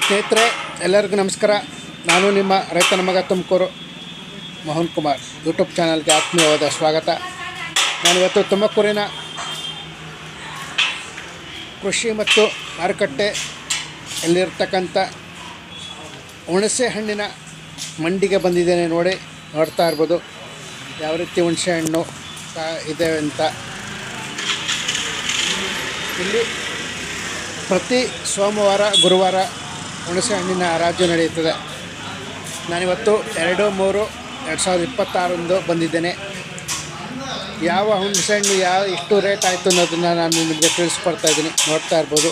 ಸ್ನೇಹಿತರೆ, ಎಲ್ಲರಿಗೂ ನಮಸ್ಕಾರ. ನಾನು ನಿಮ್ಮ ರೈತನ ಮಗ ತುಮಕೂರು ಮೋಹನ್ ಕುಮಾರ್ ಯೂಟ್ಯೂಬ್ ಚಾನಲ್ಗೆ ಆತ್ಮೀಯವಾದ ಸ್ವಾಗತ. ನಾನಿವತ್ತು ತುಮಕೂರಿನ ಕೃಷಿ ಮತ್ತು ಮಾರುಕಟ್ಟೆ ಎಲ್ಲಿರ್ತಕ್ಕಂಥ ಹುಣಸೆ ಹಣ್ಣಿನ ಮಂಡಿಗೆ ಬಂದಿದ್ದೇನೆ. ನೋಡ್ತಾ ಇರ್ಬೋದು ಯಾವ ರೀತಿ ಹುಣಸೆ ಹಣ್ಣು ಇದೆ ಅಂತ. ಇಲ್ಲಿ ಪ್ರತಿ ಸೋಮವಾರ ಗುರುವಾರ ಹುಣಸೆ ಹಣ್ಣಿನ ಹರಾಜು ನಡೆಯುತ್ತದೆ. ನಾನಿವತ್ತು 2/3/2026 ಬಂದಿದ್ದೇನೆ. ಯಾವ ಹುಣಸೆ ಹಣ್ಣು ಎಷ್ಟು ರೇಟ್ ಆಯಿತು ಅನ್ನೋದನ್ನು ನಾನು ನಿಮಗೆ ತಿಳಿಸ್ಕೊಡ್ತಾ ಇದ್ದೀನಿ. ನೋಡ್ತಾ ಇರ್ಬೋದು.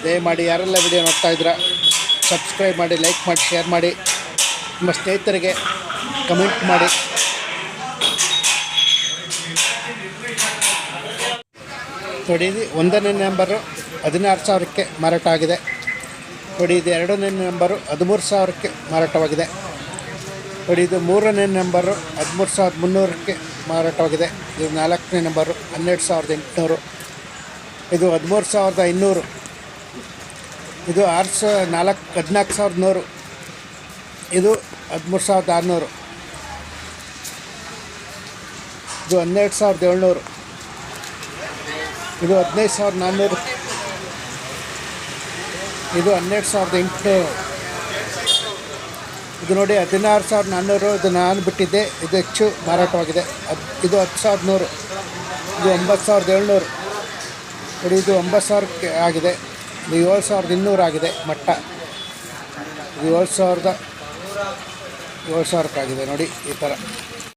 ದಯಮಾಡಿ ಯಾರೆಲ್ಲ ವಿಡಿಯೋ ನೋಡ್ತಾ ಇದ್ದೀರಾ ಸಬ್ಸ್ಕ್ರೈಬ್ ಮಾಡಿ, ಲೈಕ್ ಮಾಡಿ, ಶೇರ್ ಮಾಡಿ, ನಿಮ್ಮ ಸ್ನೇಹಿತರಿಗೆ ಕಮೆಂಟ್ ಮಾಡಿ. ನೋಡಿ, ಇದು 1ನೇ ನಂಬರು 16,000ಕ್ಕೆ ಮಾರಾಟ ಆಗಿದೆ. ನೋಡಿ, ಇದು 2ನೇ ನಂಬರು 13,000ಕ್ಕೆ ಮಾರಾಟವಾಗಿದೆ. ನೋಡಿ, ಇದು 3ನೇ ನಂಬರು 13,300ಕ್ಕೆ ಮಾರಾಟವಾಗಿದೆ. ಇದು 4ನೇ ನಂಬರು 12,800. ಇದು 13,500. ಇದು 14,100. ಇದು 13,600. ಇದು 12,700. ಇದು 15,400. ಇದು 12,800. ಇದು ನೋಡಿ 16,400. ಇದು ನಾನು ಬಿಟ್ಟಿದ್ದೆ, ಇದು ಹೆಚ್ಚು ಮಾರಾಟವಾಗಿದೆ. ಇದು 10,100. ಇದು 9,700. ನೋಡಿ, ಇದು 9,000ಕ್ಕೆ ಆಗಿದೆ. ಇದು 7,200 ಆಗಿದೆ ಮಟ್ಟ. ಇದು 7,000ಕ್ಕೆ ಆಗಿದೆ. ನೋಡಿ ಈ ಥರ.